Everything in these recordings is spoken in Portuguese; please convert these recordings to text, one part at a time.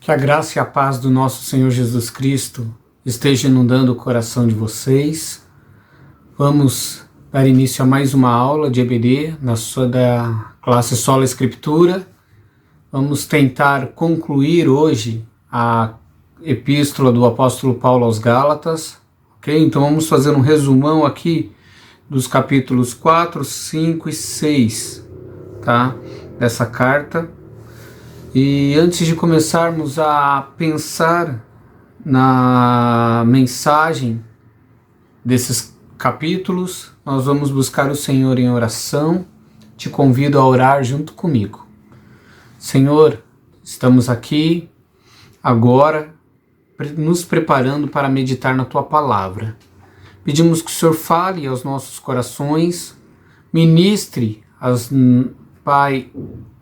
Que a graça e a paz do nosso Senhor Jesus Cristo esteja inundando o coração de vocês. Vamos dar início a mais uma aula de EBD da classe Sola Escritura. Vamos tentar concluir hoje a epístola do apóstolo Paulo aos Gálatas. Ok? Então vamos fazer um resumão aqui dos capítulos 4, 5 e 6, tá? Dessa carta. E antes de começarmos a pensar na mensagem desses capítulos, nós vamos buscar o Senhor em oração. Te convido a orar junto comigo. Senhor, estamos aqui agora nos preparando para meditar na Tua Palavra. Pedimos que o Senhor fale aos nossos corações, ministre, Pai,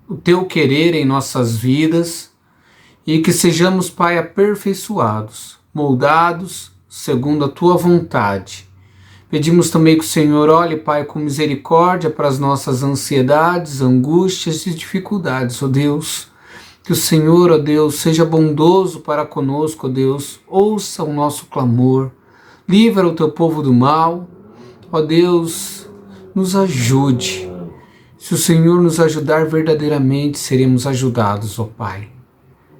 o Teu querer em nossas vidas e que sejamos, Pai, aperfeiçoados, moldados segundo a Tua vontade. Pedimos também que o Senhor olhe, Pai, com misericórdia para as nossas ansiedades, angústias e dificuldades, ó Deus. Que o Senhor, ó Deus, seja bondoso para conosco, ó Deus. Ouça o nosso clamor. Livra o Teu povo do mal. Ó Deus, nos ajude. Se o Senhor nos ajudar verdadeiramente, seremos ajudados, ó Pai.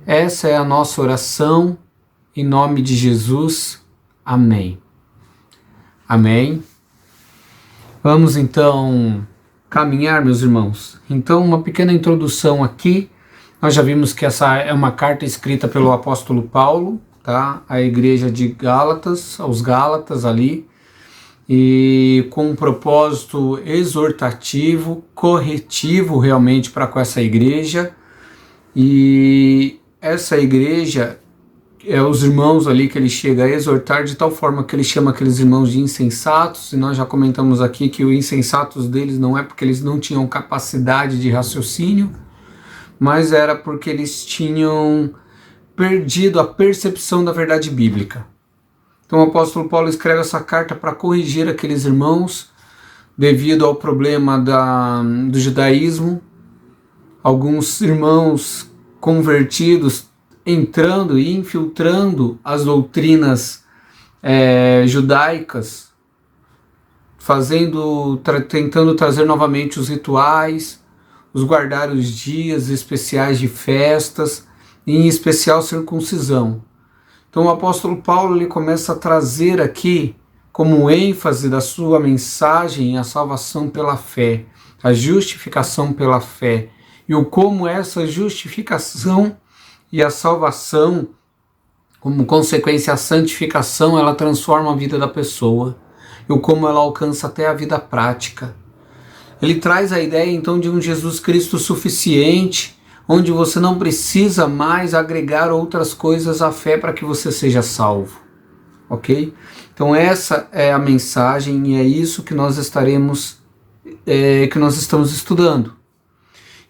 Essa é a nossa oração, em nome de Jesus. Amém. Amém. Vamos então caminhar, meus irmãos. Então, uma pequena introdução aqui. Nós já vimos que essa é uma carta escrita pelo apóstolo Paulo, tá? À igreja de Gálatas, aos Gálatas ali. E com um propósito exortativo, corretivo realmente para com essa igreja. E essa igreja é os irmãos ali que ele chega a exortar de tal forma que ele chama aqueles irmãos de insensatos, e nós já comentamos aqui que o insensatos deles não é porque eles não tinham capacidade de raciocínio, mas era porque eles tinham perdido a percepção da verdade bíblica. Então o apóstolo Paulo escreve essa carta para corrigir aqueles irmãos devido ao problema do judaísmo. Alguns irmãos convertidos entrando e infiltrando as doutrinas judaicas, tentando trazer novamente os rituais, os guardar os dias especiais de festas, e em especial circuncisão. Então o apóstolo Paulo ele começa a trazer aqui como ênfase da sua mensagem a salvação pela fé, a justificação pela fé, e o como essa justificação e a salvação, como consequência a santificação, ela transforma a vida da pessoa, e o como ela alcança até a vida prática. Ele traz a ideia então de um Jesus Cristo suficiente, onde você não precisa mais agregar outras coisas à fé para que você seja salvo, ok? Então essa é a mensagem e é isso que nós estamos estudando.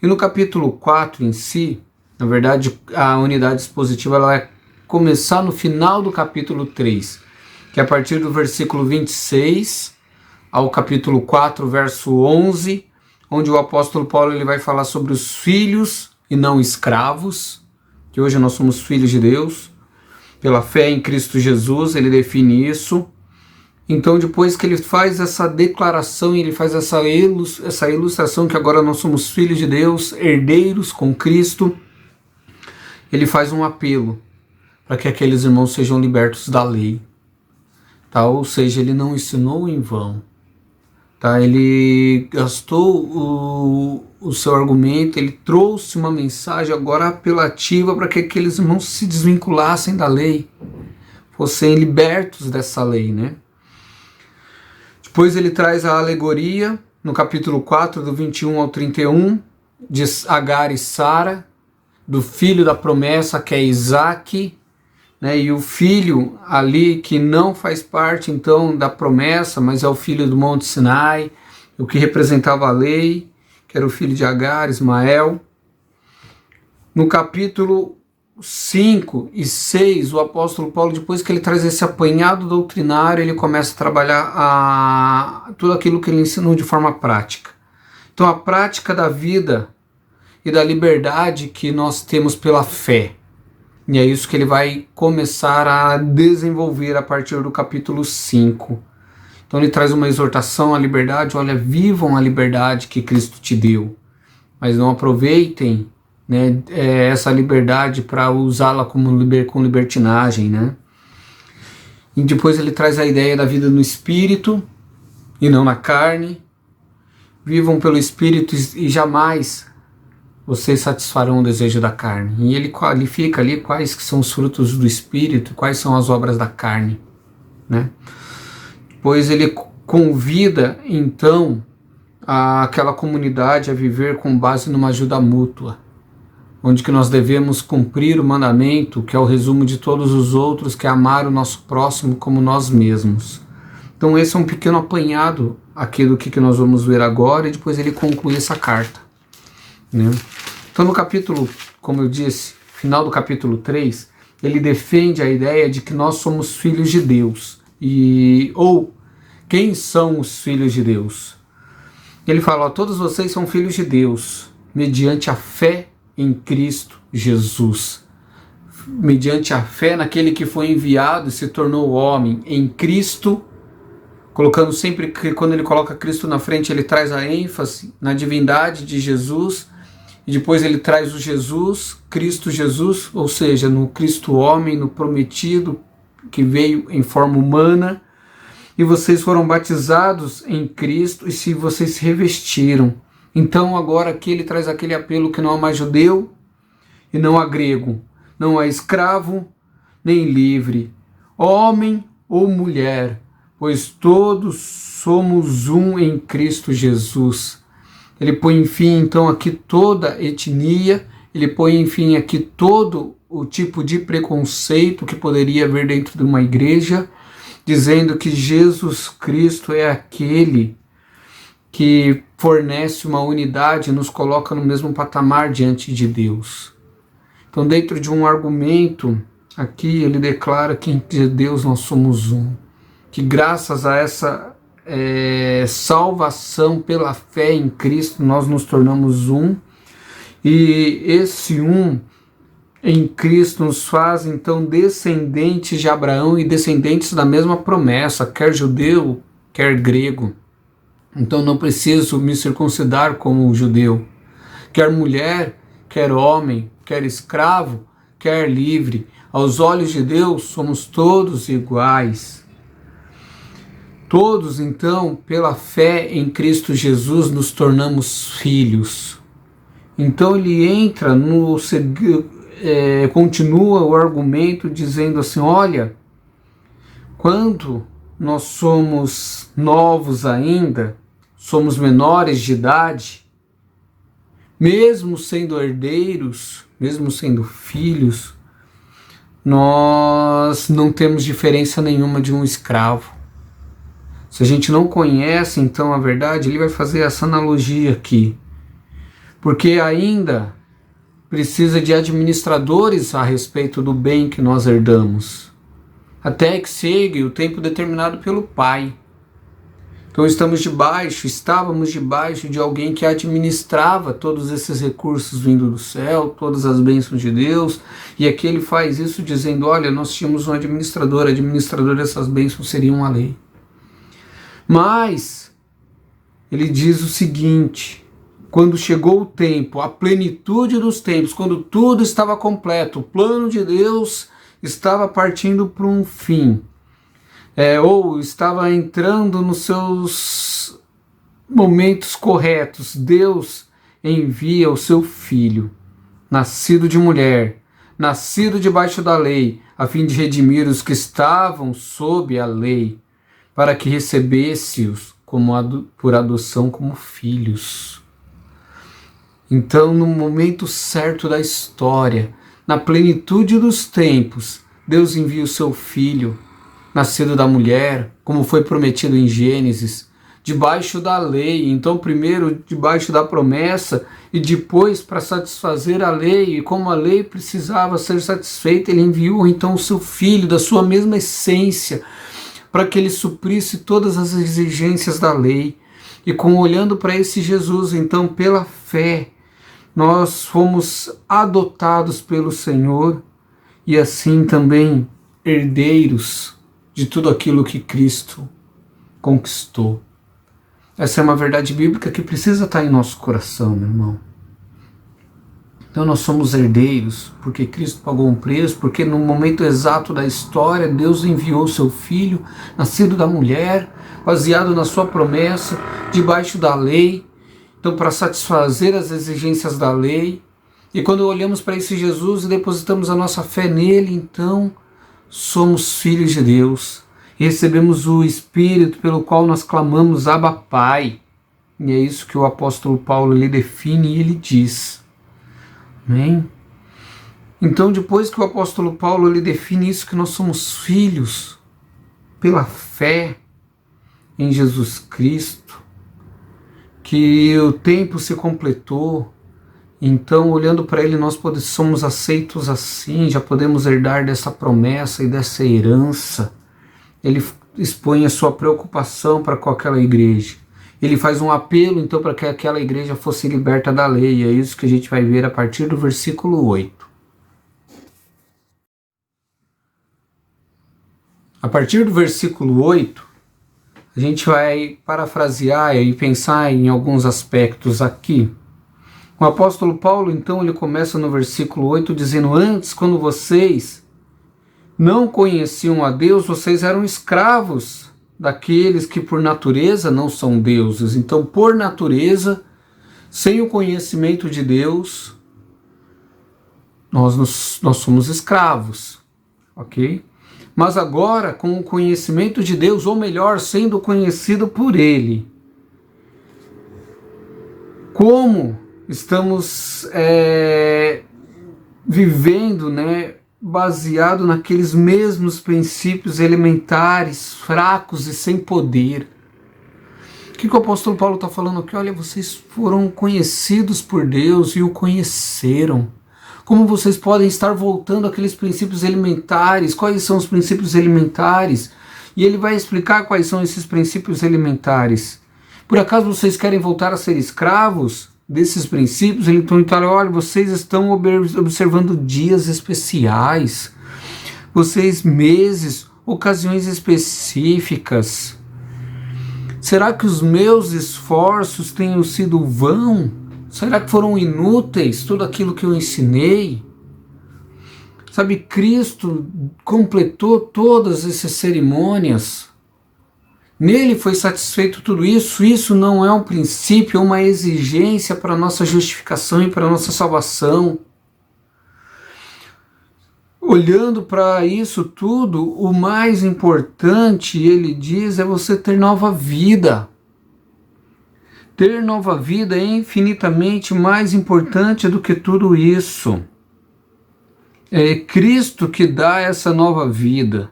E no capítulo 4 em si, na verdade a unidade expositiva ela vai começar no final do capítulo 3, que é a partir do versículo 26 ao capítulo 4, verso 11, onde o apóstolo Paulo ele vai falar sobre os filhos e não escravos, que hoje nós somos filhos de Deus, pela fé em Cristo Jesus, ele define isso. Então depois que ele faz essa declaração e ele faz essa ilustração que agora nós somos filhos de Deus, herdeiros com Cristo, ele faz um apelo para que aqueles irmãos sejam libertos da lei, tá? Ou seja, ele não ensinou em vão. Tá, ele gastou o seu argumento, ele trouxe uma mensagem agora apelativa para que aqueles irmãos se desvinculassem da lei, fossem libertos dessa lei, né? Depois ele traz a alegoria, no capítulo 4, do 21 ao 31, de Agar e Sara, do filho da promessa, que é Isaac, né, e o filho ali que não faz parte então da promessa, mas é o filho do Monte Sinai, o que representava a lei, que era o filho de Agar, Ismael. No capítulo 5 e 6, o apóstolo Paulo, depois que ele traz esse apanhado doutrinário, ele começa a trabalhar tudo aquilo que ele ensinou de forma prática. Então a prática da vida e da liberdade que nós temos pela fé. E é isso que ele vai começar a desenvolver a partir do capítulo 5. Então ele traz uma exortação à liberdade. Olha, vivam a liberdade que Cristo te deu, mas não aproveitem, né, essa liberdade para usá-la com libertinagem, né? E depois ele traz a ideia da vida no Espírito e não na carne. Vivam pelo Espírito e jamais vocês satisfarão o desejo da carne. E ele qualifica ali quais que são os frutos do Espírito, quais são as obras da carne, né? Pois ele convida, então, aquela comunidade a viver com base numa ajuda mútua, onde que nós devemos cumprir o mandamento, que é o resumo de todos os outros, que é amar o nosso próximo como nós mesmos. Então esse é um pequeno apanhado aqui do que nós vamos ver agora, e depois ele conclui essa carta, né? Então no capítulo, como eu disse, final do capítulo 3, ele defende a ideia de que nós somos filhos de Deus. Ou quem são os filhos de Deus? Ele fala, ó, todos vocês são filhos de Deus, mediante a fé em Cristo Jesus. Mediante a fé naquele que foi enviado e se tornou homem, em Cristo, colocando sempre que quando ele coloca Cristo na frente, ele traz a ênfase na divindade de Jesus, e depois ele traz o Jesus, Cristo Jesus, ou seja, no Cristo homem, no prometido, que veio em forma humana, e vocês foram batizados em Cristo e se vocês se revestiram. Então agora aqui ele traz aquele apelo que não há mais judeu e não há grego, não há escravo nem livre, homem ou mulher, pois todos somos um em Cristo Jesus. Ele põe enfim então aqui toda etnia, ele põe enfim aqui todo o tipo de preconceito que poderia haver dentro de uma igreja, dizendo que Jesus Cristo é aquele que fornece uma unidade e nos coloca no mesmo patamar diante de Deus. Então, dentro de um argumento, aqui ele declara que em Deus nós somos um, que graças a essa salvação pela fé em Cristo, nós nos tornamos um, e esse um em Cristo nos faz, então, descendentes de Abraão e descendentes da mesma promessa, quer judeu, quer grego. Então não preciso me circuncidar como judeu. Quer mulher, quer homem, quer escravo, quer livre. Aos olhos de Deus somos todos iguais. Todos, então, pela fé em Cristo Jesus, nos tornamos filhos. Então ele entra continua o argumento dizendo assim, olha, quando nós somos novos ainda, somos menores de idade, mesmo sendo herdeiros, mesmo sendo filhos, nós não temos diferença nenhuma de um escravo. Se a gente não conhece então a verdade, ele vai fazer essa analogia aqui, porque ainda precisa de administradores a respeito do bem que nós herdamos, até que chegue o tempo determinado pelo Pai. Então estávamos debaixo de alguém que administrava todos esses recursos vindo do céu, todas as bênçãos de Deus, e aqui ele faz isso dizendo, olha, nós tínhamos um administrador dessas bênçãos seria uma lei. Mas ele diz o seguinte, quando chegou o tempo, a plenitude dos tempos, quando tudo estava completo, o plano de Deus estava partindo para um fim, ou estava entrando nos seus momentos corretos, Deus envia o seu Filho, nascido de mulher, nascido debaixo da lei, a fim de redimir os que estavam sob a lei, para que recebesse-os por adoção como filhos. Então, no momento certo da história, na plenitude dos tempos, Deus envia o seu Filho, nascido da mulher, como foi prometido em Gênesis, debaixo da lei. Então, primeiro debaixo da promessa e depois para satisfazer a lei. E como a lei precisava ser satisfeita, ele enviou então o seu Filho, da sua mesma essência, para que ele suprisse todas as exigências da lei. E olhando para esse Jesus, então, pela fé, nós fomos adotados pelo Senhor e assim também herdeiros de tudo aquilo que Cristo conquistou. Essa é uma verdade bíblica que precisa estar em nosso coração, meu irmão. Então nós somos herdeiros, porque Cristo pagou um preço, porque no momento exato da história, Deus enviou seu Filho, nascido da mulher, baseado na sua promessa, debaixo da lei, então para satisfazer as exigências da lei. E quando olhamos para esse Jesus e depositamos a nossa fé nele, então somos filhos de Deus. E recebemos o Espírito pelo qual nós clamamos Abba Pai. E é isso que o apóstolo Paulo ele define e ele diz. Amém? Então, depois que o apóstolo Paulo ele define isso, que nós somos filhos pela fé em Jesus Cristo, que o tempo se completou, então, olhando para ele, nós somos aceitos assim, já podemos herdar dessa promessa e dessa herança. Ele expõe a sua preocupação para com aquela igreja. Ele faz um apelo, então, para que aquela igreja fosse liberta da lei. É isso que a gente vai ver a partir do versículo 8. A partir do versículo 8, a gente vai parafrasear e pensar em alguns aspectos aqui. O apóstolo Paulo, então, ele começa no versículo 8 dizendo: antes, quando vocês não conheciam a Deus, vocês eram escravos daqueles que por natureza não são deuses. Então, por natureza, sem o conhecimento de Deus, nós somos escravos, ok? Mas agora, com o conhecimento de Deus, ou melhor, sendo conhecido por Ele, como estamos vivendo, baseado naqueles mesmos princípios elementares, fracos e sem poder. O que o apóstolo Paulo está falando aqui? Olha, vocês foram conhecidos por Deus e o conheceram. Como vocês podem estar voltando àqueles princípios elementares? Quais são os princípios elementares? E ele vai explicar quais são esses princípios elementares. Por acaso vocês querem voltar a ser escravos desses princípios? Ele então fala: olha, vocês estão observando dias especiais, vocês meses, ocasiões específicas. Será que os meus esforços tenham sido vão? Será que foram inúteis tudo aquilo que eu ensinei? Sabe, Cristo completou todas essas cerimônias. Nele foi satisfeito tudo isso. Isso não é um princípio, é uma exigência para a nossa justificação e para a nossa salvação. Olhando para isso tudo, o mais importante, ele diz, é você ter nova vida. Ter nova vida é infinitamente mais importante do que tudo isso. É Cristo que dá essa nova vida.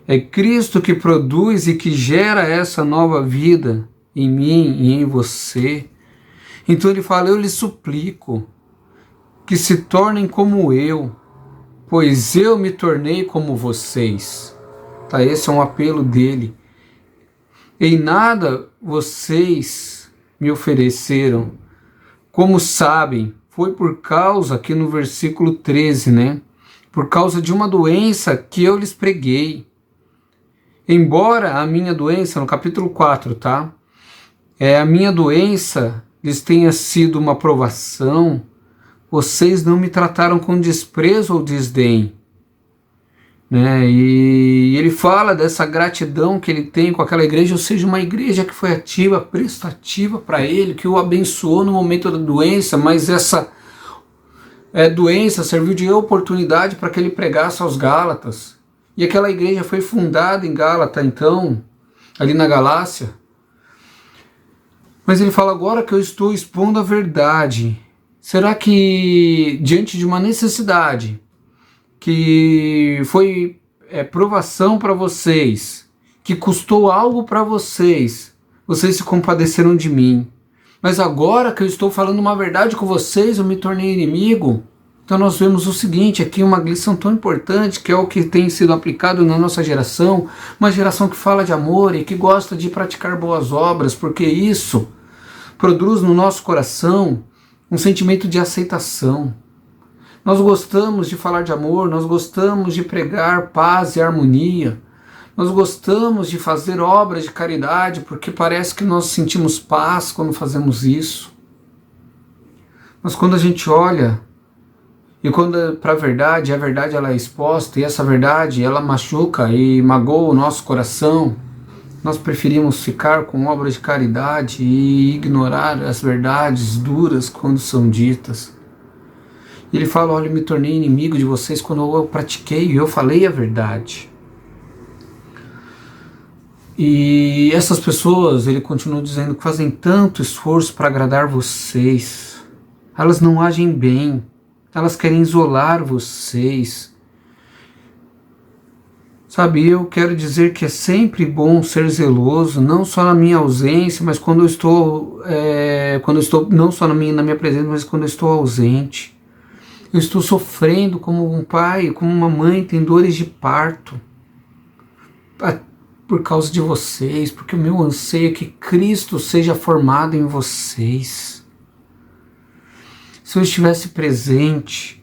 É Cristo que produz e que gera essa nova vida em mim e em você. Então ele fala: eu lhes suplico que se tornem como eu, pois eu me tornei como vocês. Tá, esse é um apelo dele. Em nada vocês me ofereceram. Como sabem, foi por causa, aqui no versículo 13, por causa de uma doença que eu lhes preguei. Embora a minha doença, no capítulo 4, tá? A minha doença lhes tenha sido uma provação, vocês não me trataram com desprezo ou desdém. E ele fala dessa gratidão que ele tem com aquela igreja, ou seja, uma igreja que foi ativa, prestativa para ele, que o abençoou no momento da doença, mas essa doença serviu de oportunidade para que ele pregasse aos Gálatas. E aquela igreja foi fundada em Gálata, então, ali na Galácia. Mas ele fala: agora que eu estou expondo a verdade, será que diante de uma necessidade que foi provação para vocês, que custou algo para vocês, vocês se compadeceram de mim? Mas agora que eu estou falando uma verdade com vocês, eu me tornei inimigo? Então nós vemos o seguinte, aqui uma lição tão importante, que é o que tem sido aplicado na nossa geração, uma geração que fala de amor e que gosta de praticar boas obras, porque isso produz no nosso coração um sentimento de aceitação. Nós gostamos de falar de amor, nós gostamos de pregar paz e harmonia, nós gostamos de fazer obras de caridade porque parece que nós sentimos paz quando fazemos isso. Mas quando a gente olha, e quando para a verdade ela é exposta, e essa verdade ela machuca e magoa o nosso coração, nós preferimos ficar com obras de caridade e ignorar as verdades duras quando são ditas. Ele fala, olha, eu me tornei inimigo de vocês quando eu pratiquei e eu falei a verdade. E essas pessoas, ele continua dizendo, que fazem tanto esforço para agradar vocês. Elas não agem bem, elas querem isolar vocês. Sabe, eu quero dizer que é sempre bom ser zeloso, não só na minha ausência, mas quando eu estou, não só na minha presença, mas quando eu estou ausente. Eu estou sofrendo como um pai, como uma mãe tem dores de parto por causa de vocês, porque o meu anseio é que Cristo seja formado em vocês. Se eu estivesse presente,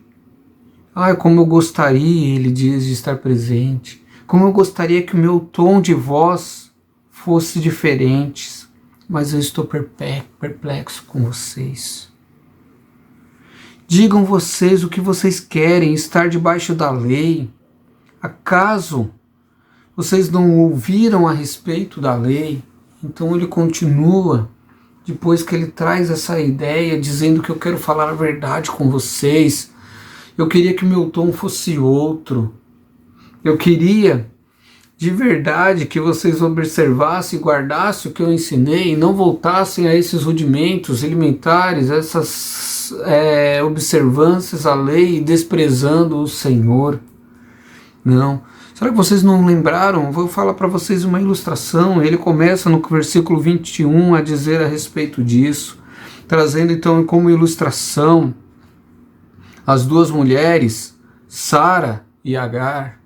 como eu gostaria, ele diz, de estar presente, como eu gostaria que o meu tom de voz fosse diferente, mas eu estou perplexo com vocês. Digam vocês o que vocês querem, estar debaixo da lei. Acaso vocês não ouviram a respeito da lei? Então ele continua, depois que ele traz essa ideia, dizendo que eu quero falar a verdade com vocês. Eu queria que meu tom fosse outro. Eu queria, de verdade, que vocês observassem e guardassem o que eu ensinei e não voltassem a esses rudimentos elementares, essas observâncias à lei e desprezando o Senhor. Não. Será que vocês não lembraram? Vou falar para vocês uma ilustração. Ele começa no versículo 21 a dizer a respeito disso, trazendo então como ilustração as duas mulheres, Sara e Agar,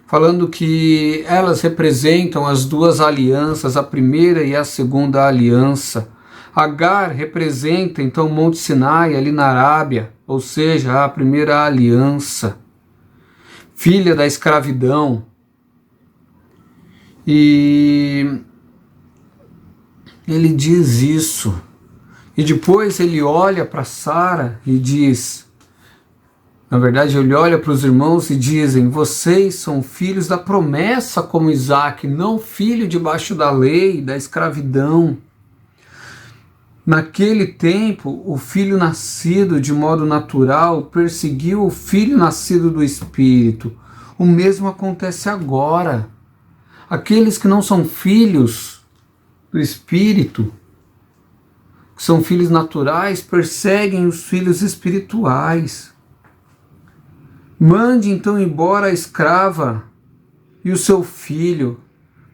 falando que elas representam as duas alianças, a primeira e a segunda aliança. Agar representa então o Monte Sinai ali na Arábia, ou seja, a primeira aliança, filha da escravidão. E ele diz isso. E depois ele olha para Sara e diz, na verdade ele olha para os irmãos e dizem, vocês são filhos da promessa como Isaac, não filho debaixo da lei, da escravidão. Naquele tempo, o filho nascido de modo natural perseguiu o filho nascido do Espírito. O mesmo acontece agora. Aqueles que não são filhos do Espírito, que são filhos naturais, perseguem os filhos espirituais. Mande então embora a escrava e o seu filho,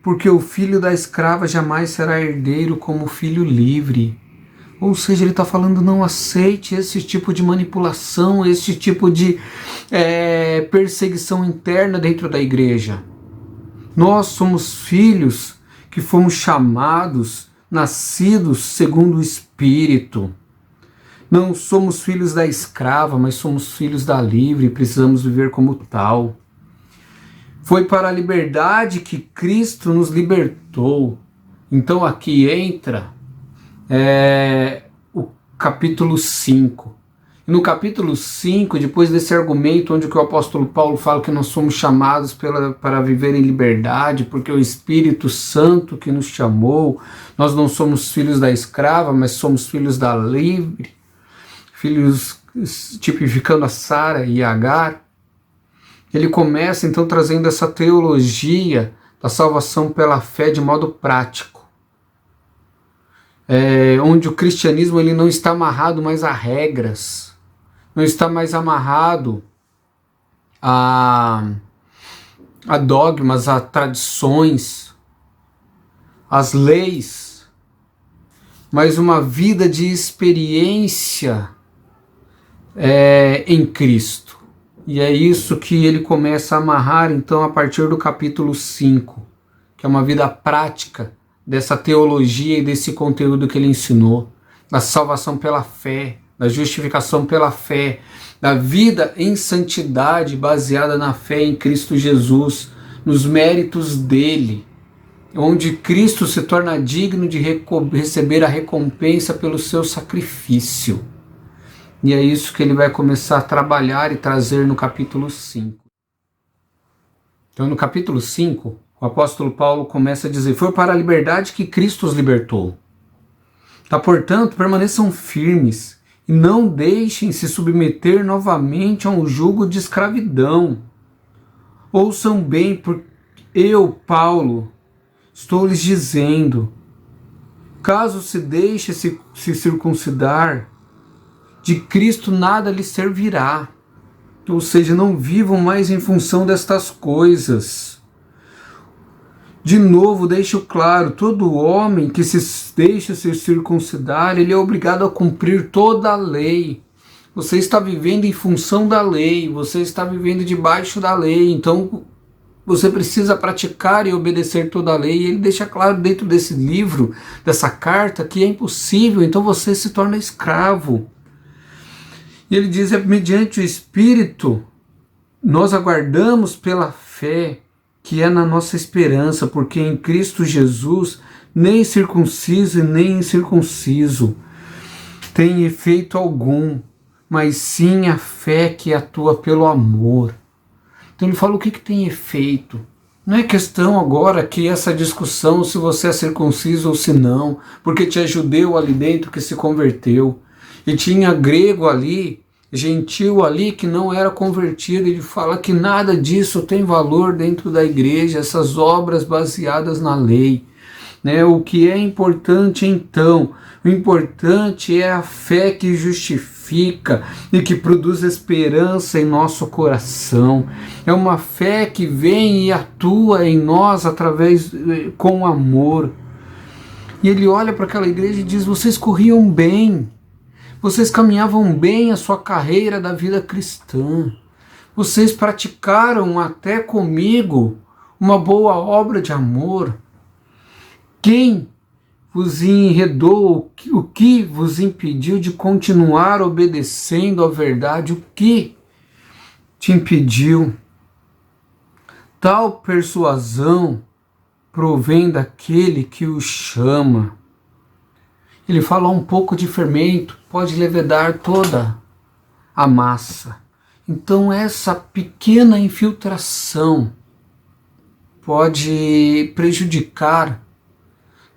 porque o filho da escrava jamais será herdeiro como o filho livre. Ou seja, ele está falando, não aceite esse tipo de manipulação, esse tipo de perseguição interna dentro da igreja. Nós somos filhos que fomos chamados, nascidos segundo o Espírito. Não somos filhos da escrava, mas somos filhos da livre e precisamos viver como tal. Foi para a liberdade que Cristo nos libertou. Então aqui entra o capítulo 5. E no capítulo 5, depois desse argumento onde o apóstolo Paulo fala que nós somos chamados para viver em liberdade, porque o Espírito Santo que nos chamou, nós não somos filhos da escrava, mas somos filhos da livre, filhos tipificando a Sara e Agar. Ele começa então trazendo essa teologia da salvação pela fé de modo prático. Onde o cristianismo ele não está amarrado mais a regras, não está mais amarrado a dogmas, a tradições, as leis, mas uma vida de experiência em Cristo. E é isso que ele começa a amarrar então a partir do capítulo 5, que é uma vida prática dessa teologia e desse conteúdo que ele ensinou, da salvação pela fé, da justificação pela fé, da vida em santidade baseada na fé em Cristo Jesus, nos méritos dele, onde Cristo se torna digno de receber a recompensa pelo seu sacrifício. E é isso que ele vai começar a trabalhar e trazer no capítulo 5. Então, no capítulo 5, o apóstolo Paulo começa a dizer: foi para a liberdade que Cristo os libertou. Tá, portanto, permaneçam firmes e não deixem se submeter novamente a um jugo de escravidão. Ouçam bem, porque eu, Paulo, estou lhes dizendo: caso se deixe se circuncidar, de Cristo nada lhes servirá. Ou seja, não vivam mais em função destas coisas. De novo, deixo claro, todo homem que se deixa se circuncidar, ele é obrigado a cumprir toda a lei. Você está vivendo em função da lei, você está vivendo debaixo da lei, então você precisa praticar e obedecer toda a lei. E ele deixa claro dentro desse livro, dessa carta, que é impossível, então você se torna escravo. E ele diz: mediante o Espírito, nós aguardamos pela fé, que é na nossa esperança, porque em Cristo Jesus, nem circunciso e nem incircunciso tem efeito algum, mas sim a fé que atua pelo amor. Então ele fala o que tem efeito. Não é questão agora que essa discussão se você é circunciso ou se não, porque tinha judeu ali dentro que se converteu, e tinha grego ali, gentil ali, que não era convertido. Ele fala que nada disso tem valor dentro da igreja, essas obras baseadas na lei. O que é importante então? O importante é a fé que justifica e que produz esperança em nosso coração. É uma fé que vem e atua em nós com amor. E ele olha para aquela igreja e diz: vocês corriam bem, vocês caminhavam bem a sua carreira da vida cristã, vocês praticaram até comigo uma boa obra de amor. Quem vos enredou? O que vos impediu de continuar obedecendo à verdade? O que te impediu? Tal persuasão provém daquele que o chama. Ele fala: um pouco de fermento pode levedar toda a massa. Então essa pequena infiltração pode prejudicar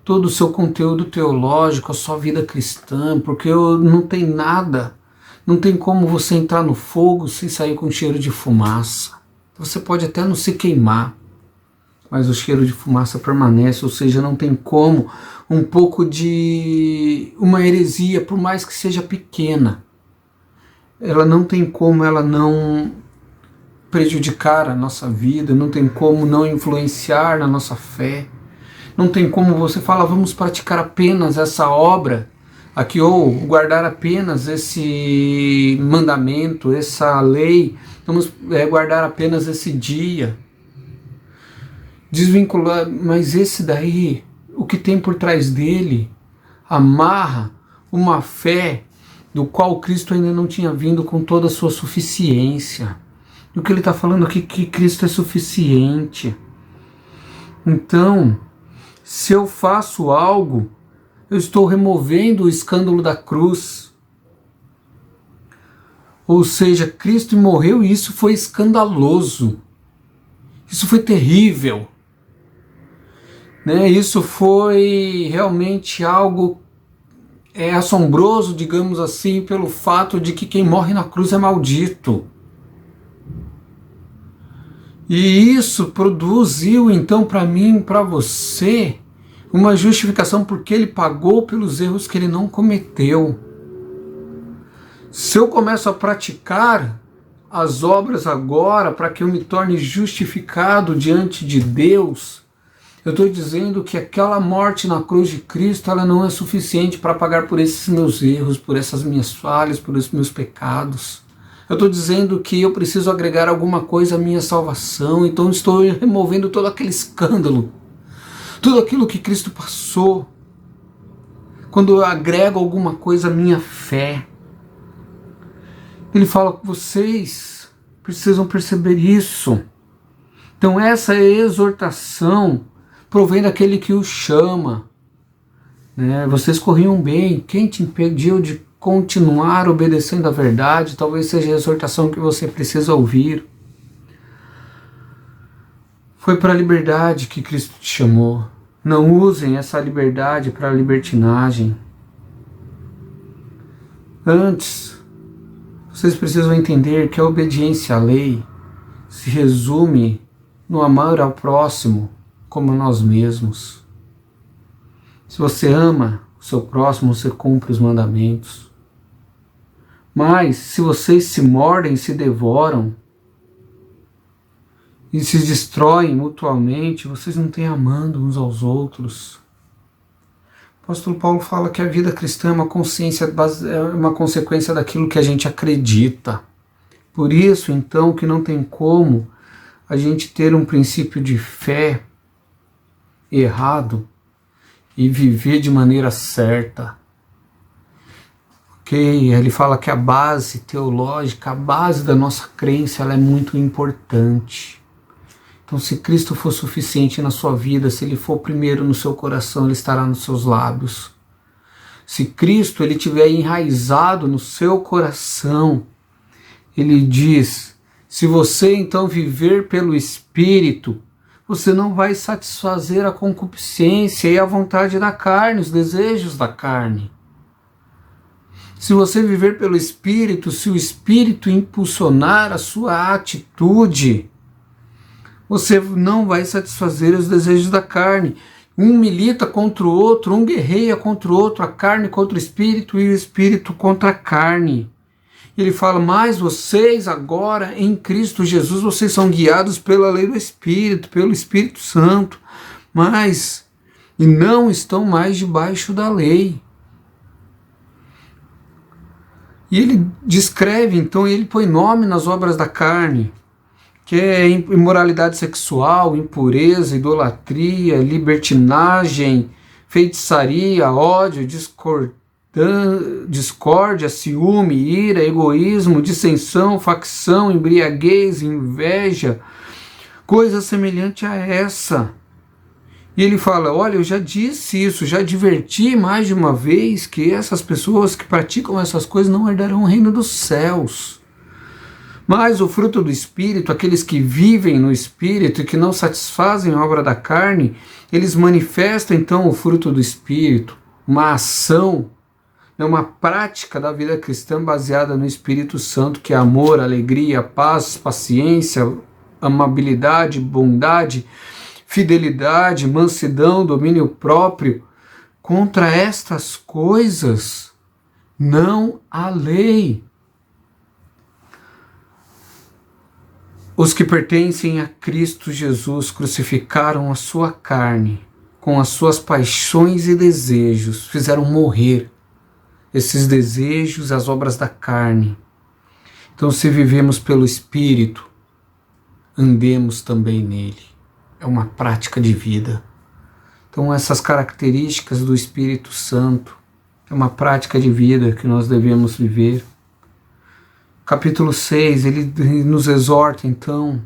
todo o seu conteúdo teológico, a sua vida cristã, porque não tem nada, não tem como você entrar no fogo sem sair com cheiro de fumaça. Você pode até não se queimar, mas o cheiro de fumaça permanece, ou seja, não tem como um pouco de uma heresia, por mais que seja pequena, ela não tem como ela não prejudicar a nossa vida, não tem como não influenciar na nossa fé. Não tem como você falar: vamos praticar apenas essa obra aqui, ou guardar apenas esse mandamento, essa lei, vamos guardar apenas esse dia. Desvincular, mas esse daí, o que tem por trás dele, amarra uma fé do qual Cristo ainda não tinha vindo com toda a sua suficiência. E o que ele está falando aqui, que Cristo é suficiente. Então, se eu faço algo, eu estou removendo o escândalo da cruz. Ou seja, Cristo morreu e isso foi escandaloso. Isso foi terrível. Isso foi realmente algo assombroso, digamos assim, pelo fato de que quem morre na cruz é maldito. E isso produziu então para mim, para você, uma justificação, porque ele pagou pelos erros que ele não cometeu. Se eu começo a praticar as obras agora para que eu me torne justificado diante de Deus, eu estou dizendo que aquela morte na cruz de Cristo, ela não é suficiente para pagar por esses meus erros, por essas minhas falhas, por esses meus pecados. Eu estou dizendo que eu preciso agregar alguma coisa à minha salvação, então estou removendo todo aquele escândalo, tudo aquilo que Cristo passou, quando eu agrego alguma coisa à minha fé. Ele fala que vocês precisam perceber isso. Então essa é a exortação, provém daquele que o chama. Né? Vocês corriam bem, quem te impediu de continuar obedecendo a verdade? Talvez seja a exortação que você precisa ouvir. Foi para a liberdade que Cristo te chamou. Não usem essa liberdade para a libertinagem. Antes, vocês precisam entender que a obediência à lei se resume no amar ao próximo como a nós mesmos. Se você ama o seu próximo, você cumpre os mandamentos. Mas se vocês se mordem, se devoram e se destroem mutuamente, vocês não têm amando uns aos outros. O apóstolo Paulo fala que a vida cristã é uma consequência daquilo que a gente acredita. Por isso, então, que não tem como a gente ter um princípio de fé errado e viver de maneira certa. Ok? Ele fala que a base teológica, a base da nossa crença, ela é muito importante. Então, se Cristo for suficiente na sua vida, se Ele for primeiro no seu coração, Ele estará nos seus lábios. Se Cristo ele tiver enraizado no seu coração, Ele diz, se você então viver pelo Espírito, você não vai satisfazer a concupiscência e a vontade da carne, os desejos da carne. Se você viver pelo Espírito, se o Espírito impulsionar a sua atitude, você não vai satisfazer os desejos da carne. Um milita contra o outro, um guerreia contra o outro, a carne contra o Espírito e o Espírito contra a carne. Ele fala, mas vocês agora em Cristo Jesus, vocês são guiados pela lei do Espírito, pelo Espírito Santo, e não estão mais debaixo da lei. E ele descreve, então, ele põe nome nas obras da carne, que é imoralidade sexual, impureza, idolatria, libertinagem, feitiçaria, ódio, discórdia, ciúme, ira, egoísmo, dissensão, facção, embriaguez, inveja, coisa semelhante a essa. E ele fala, olha, eu já disse isso, já adverti mais de uma vez que essas pessoas que praticam essas coisas não herdarão o reino dos céus. Mas o fruto do Espírito, aqueles que vivem no Espírito e que não satisfazem a obra da carne, eles manifestam então o fruto do Espírito, uma ação, uma prática da vida cristã baseada no Espírito Santo, que é amor, alegria, paz, paciência, amabilidade, bondade, fidelidade, mansidão, domínio próprio. Contra estas coisas não há lei. Os que pertencem a Cristo Jesus crucificaram a sua carne com as suas paixões e desejos, fizeram morrer esses desejos, as obras da carne. Então, se vivemos pelo Espírito, andemos também nele. É uma prática de vida. Então, essas características do Espírito Santo é uma prática de vida que nós devemos viver. Capítulo 6, ele nos exorta, então,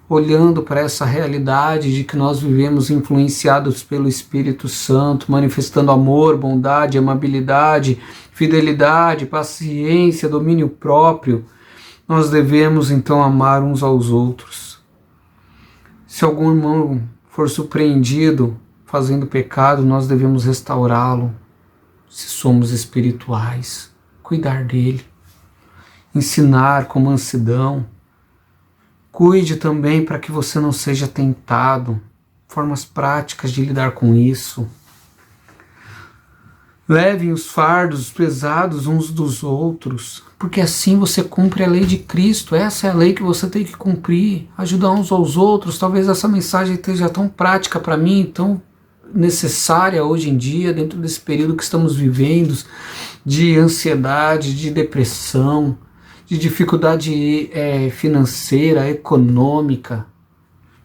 olhando para essa realidade de que nós vivemos influenciados pelo Espírito Santo, manifestando amor, bondade, amabilidade, fidelidade, paciência, domínio próprio, nós devemos, então, amar uns aos outros. Se algum irmão for surpreendido fazendo pecado, nós devemos restaurá-lo. Se somos espirituais, cuidar dele. Ensinar com mansidão. Cuide também para que você não seja tentado. Formas práticas de lidar com isso. Levem os fardos pesados uns dos outros, porque assim você cumpre a lei de Cristo. Essa é a lei que você tem que cumprir. Ajudar uns aos outros. Talvez essa mensagem esteja tão prática para mim, tão necessária hoje em dia, dentro desse período que estamos vivendo, de ansiedade, de depressão, de dificuldade financeira, econômica.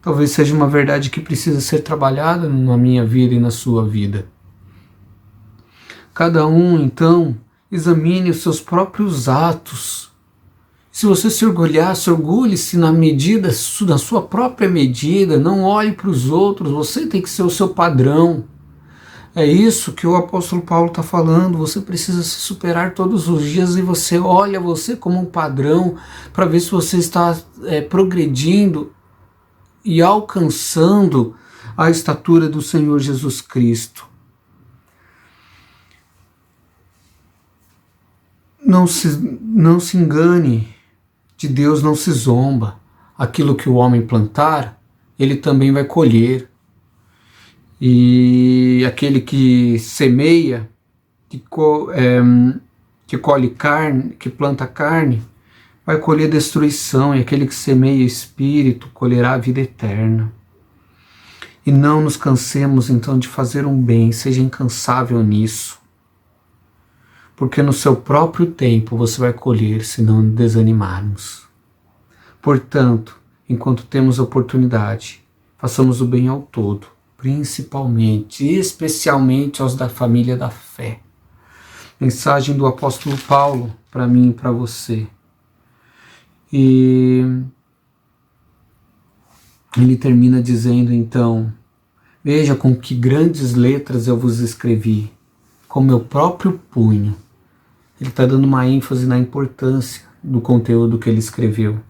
Talvez seja uma verdade que precisa ser trabalhada na minha vida e na sua vida. Cada um, então, examine os seus próprios atos Se você se orgulhar, se orgulhe-se na sua própria medida, não olhe para os outros, você tem que ser o seu padrão. É isso que o apóstolo Paulo está falando, você precisa se superar todos os dias e você olha você como um padrão para ver se você está progredindo e alcançando a estatura do Senhor Jesus Cristo. Não se engane, de Deus não se zomba. Aquilo que o homem plantar, ele também vai colher. E aquele que semeia, que colhe carne, que planta carne, vai colher destruição, e aquele que semeia espírito colherá a vida eterna. E não nos cansemos então de fazer um bem, seja incansável nisso, porque no seu próprio tempo você vai colher se não desanimarmos. Portanto, enquanto temos oportunidade, façamos o bem ao todo, principalmente, especialmente aos da família da fé. Mensagem do apóstolo Paulo para mim e para você. E ele termina dizendo então: veja com que grandes letras eu vos escrevi, com meu próprio punho. Ele está dando uma ênfase na importância do conteúdo que ele escreveu.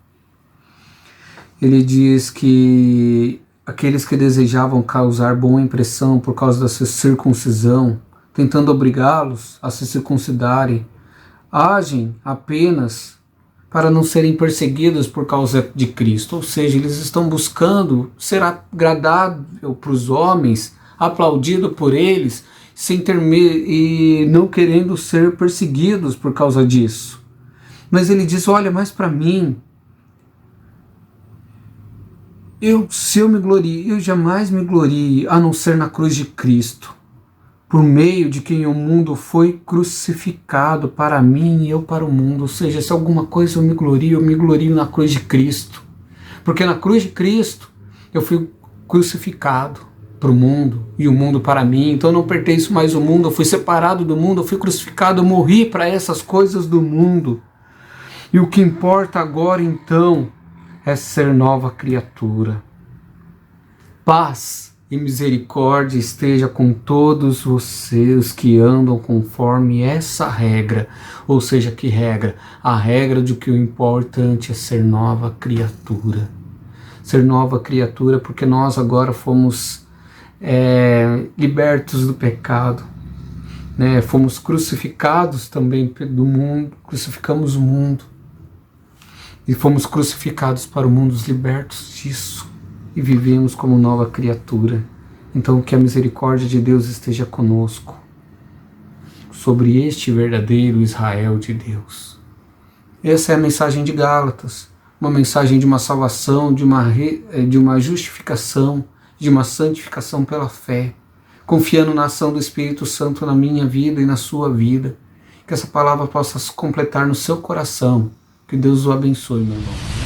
Ele diz que aqueles que desejavam causar boa impressão por causa da sua circuncisão, tentando obrigá-los a se circuncidarem, agem apenas para não serem perseguidos por causa de Cristo. Ou seja, eles estão buscando ser agradável para os homens, aplaudido por eles, e não querendo ser perseguidos por causa disso. Mas ele diz: olha, mas para mim, se eu me glorie, eu jamais me glorie a não ser na cruz de Cristo, por meio de quem o mundo foi crucificado para mim e eu para o mundo. Ou seja, se alguma coisa eu me glorio na cruz de Cristo. Porque na cruz de Cristo eu fui crucificado para o mundo e o mundo para mim. Então eu não pertenço mais ao mundo, eu fui separado do mundo, eu fui crucificado, eu morri para essas coisas do mundo. E o que importa agora então é ser nova criatura. Paz e misericórdia esteja com todos vocês que andam conforme essa regra. Ou seja, que regra? A regra de que o importante é ser nova criatura. Ser nova criatura porque nós agora fomos libertos do pecado, né? Fomos crucificados também do mundo, crucificamos o mundo e fomos crucificados para o mundo, libertos disso, e vivemos como nova criatura. Então que a misericórdia de Deus esteja conosco sobre este verdadeiro Israel de Deus. Essa é a mensagem de Gálatas, uma mensagem de uma salvação, de uma justificação, de uma santificação pela fé, confiando na ação do Espírito Santo na minha vida e na sua vida. Que essa palavra possa se completar no seu coração. Que Deus o abençoe, meu irmão.